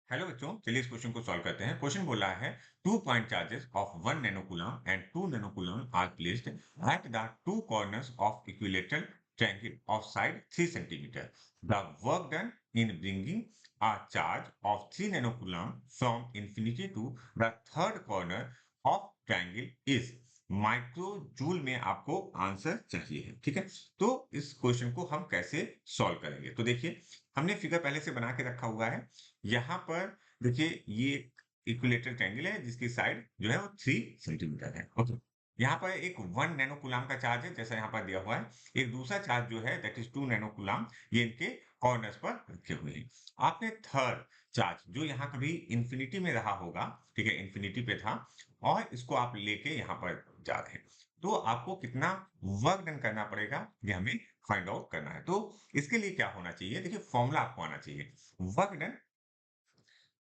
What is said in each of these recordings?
Hello बच्चों, चलिए इस क्वेश्चन को सॉल्व करते हैं। क्वेश्चन बोला है two point charges of 1 nanocoulomb and 2 nanocoulomb are placed at the two corners of equilateral triangle of side 3 centimeter. The work done in bringing a charge of 3 nanocoulomb from infinity to the third corner of triangle is micro joule में आपको answer चाहिए है। ठीक है, तो इस question को हम कैसे सॉल्व करेंगे? तो देखिए, हमने फिगर पहले से बना के रखा हुआ है। यहाँ पर देखिए, ये इक्विलेटरल ट्रायंगल है जिसकी साइड जो है वो 3 सेंटीमीटर है। ओके, यहाँ पर एक 1 नैनो कूलम का चार्ज है जैसा यहाँ पर दिया हुआ है। एक दूसरा चार्ज जो है दैट इज 2 नैनो कूलम, ये इनके कॉर्नर्स पर रखे हुए हैं। आपने थर्ड चार्ज जो यहाँ कभी इंफिनिटी में रहा होगा, ठीक है, इंफिनिटी पे था, और इसको आप लेके यहाँ पर जा रहे हैं, तो आपको कितना वर्क डन करना पड़ेगा ये हमें फाइंड आउट करना है। तो इसके लिए क्या होना चाहिए? देखिए, फॉर्मूला आपको आना चाहिए। Work done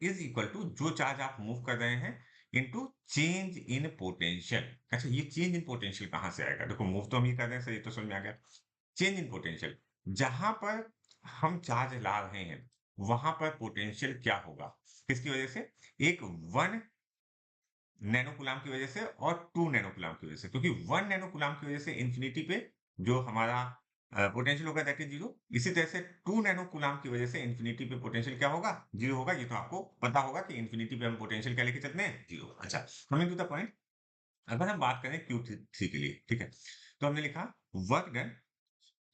is equal to जो चार्ज आप मूव कर रहे हैं इनटू चेंज इन पोटेंशियल। अच्छा, ये चेंज इन पोटेंशियल कहां से आएगा? देखो, मूव तो हम ये कर रहे हैं सर, ये तो समझ में आ गया। चेंज इन पोटेंशियल, जहां पर हम चार्ज ला रहे हैं वहां पर पोटेंशियल क्या होगा? किसकी वजह से? एक 1 नैनो कूलम की वजह से और 2 नैनो कूलम की वजह से, क्योंकि 1 नैनो कूलम की वजह से इंफिनिटी पे जो हमारा पोटेंशियल होगा दैट इज जीरो। इसी तरह से 2 नैनो कूलम की वजह से इंफिनिटी पे पोटेंशियल क्या होगा? जीरो होगा। ये तो आपको पता होगा कि इंफिनिटी पे हम पोटेंशियल क्या लेके चलते हैं? जीरो। अच्छा, कमिंग टू द पॉइंट, अगर हम बात करें क्यू थ्री के लिए, ठीक है, तो हमने लिखा वर्क डन,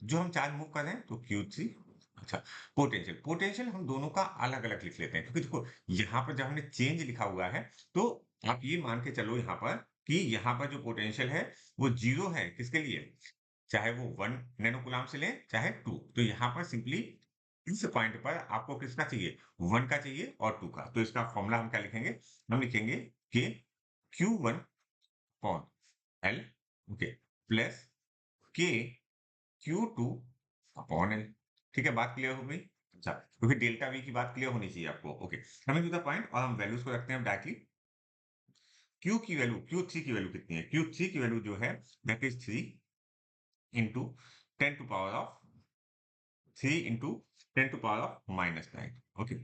जो हम चार्ज मूव कर रहे हैं तो क्यू थ्री। अच्छा, पोटेंशियल पोटेंशियल हम दोनों का अलग अलग लिख लेते हैं, क्योंकि देखो, यहाँ पर जब हमने चेंज लिखा हुआ है तो आप ये मान के चलो यहाँ पर कि यहाँ पर जो पोटेंशियल है वो जीरो है। किसके लिए? चाहे वो 1 नैनो कूलम से लें चाहे 2। तो यहाँ पर सिंपली इस पॉइंट पर आपको किसका चाहिए? 1 का चाहिए और 2 का। तो इसका फॉर्मूला हम क्या लिखेंगे? हम लिखेंगे कि Q one upon L, okay, plus के क्यू टू अपॉन एल। ठीक है, बात क्लियर हो गई? अच्छा, क्योंकि डेल्टा वी की बात क्लियर होनी चाहिए आपको। Okay, coming to the point, और हम वैल्यूज को रखते हैं डायरेक्टली। क्यू की वैल्यू, क्यू थ्री की वैल्यू कितनी है? क्यू थ्री की वैल्यू जो है that is 3 into 10 to power of 3 into 10 to power of -9। Okay,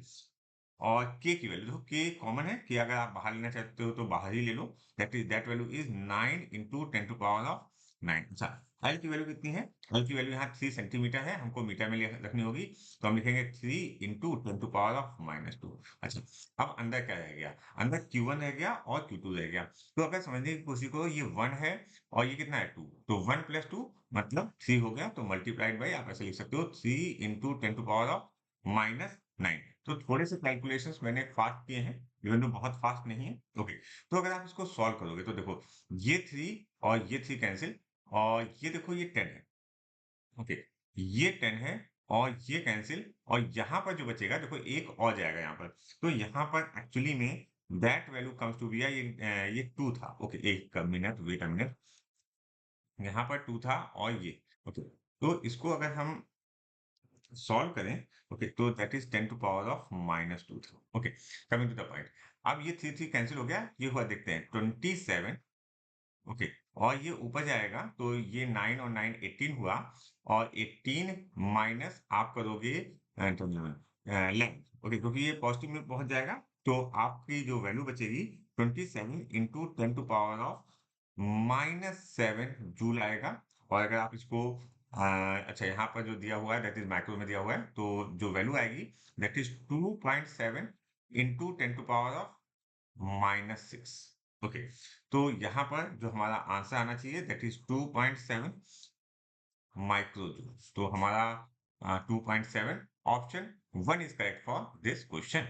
और के की वैल्यू देखो, के कॉमन है, के अगर आप बाहर लेना चाहते हो तो बाहर ही ले लो। That value is 9 into 10 to power of 9। अच्छा, एल की वैल्यू कितनी है? एल की वैल्यू यहाँ 3 सेंटीमीटर है, हमको मीटर में रखनी होगी, तो हम लिखेंगे 3 इंटू 10 टू पावर ऑफ -2। अच्छा, अब अंदर क्या रह गया? अंदर Q1 रह गया और Q2 रह गया। तो अगर समझने की कोशिश करो, ये 1 है और ये कितना है? 2। तो 1 प्लस 2 मतलब 3 हो गया, तो मल्टीप्लाइड बाई आप ऐसे लिख सकते हो 3 इंटू 10 टू पावर ऑफ -9। तो थोड़े से कैलकुलेशंस मैंने फास्ट किए हैं, इवन तो बहुत फास्ट नहीं है। ओके, तो अगर आप इसको सॉल्व करोगे तो देखो, ये 3 और ये 3 कैंसिल, और ये देखो ये 10 है। ओके, ये 10 है और ये कैंसिल, और यहाँ पर जो बचेगा देखो, एक और जाएगा यहाँ पर। तो यहाँ पर एक्चुअली में that value comes to be, ये 2 था। ओके, एक मिनट, वेट अ मिनट, यहाँ पर 2 था और ये। ओके, तो इसको अगर हम सॉल्व करें, ओके, तो that is 10 to power of -2 था। Okay, coming to the point, अब ये 3 कैंसिल हो गया, ये हुआ देखते हैं 27। ओके, और ये ऊपर जाएगा तो ये 9 और 9 18 हुआ, और 18 माइनस आप करोगे 11। ओके, क्योंकि ये पॉजिटिव में पहुंच जाएगा, तो आपकी जो वैल्यू बचेगी 27 into 10 to power of -7 joule आएगा। और अगर आप इसको अच्छा, यहाँ पर जो दिया हुआ है दैट इज माइक्रो में दिया हुआ है, तो जो वैल्यू आएगी that is 2.7 into 10 to power of -6। Okay, तो यहाँ पर जो हमारा आंसर आना चाहिए दैट इज 2.7 माइक्रो जूल। तो हमारा 2.7 option 1 is correct for this question.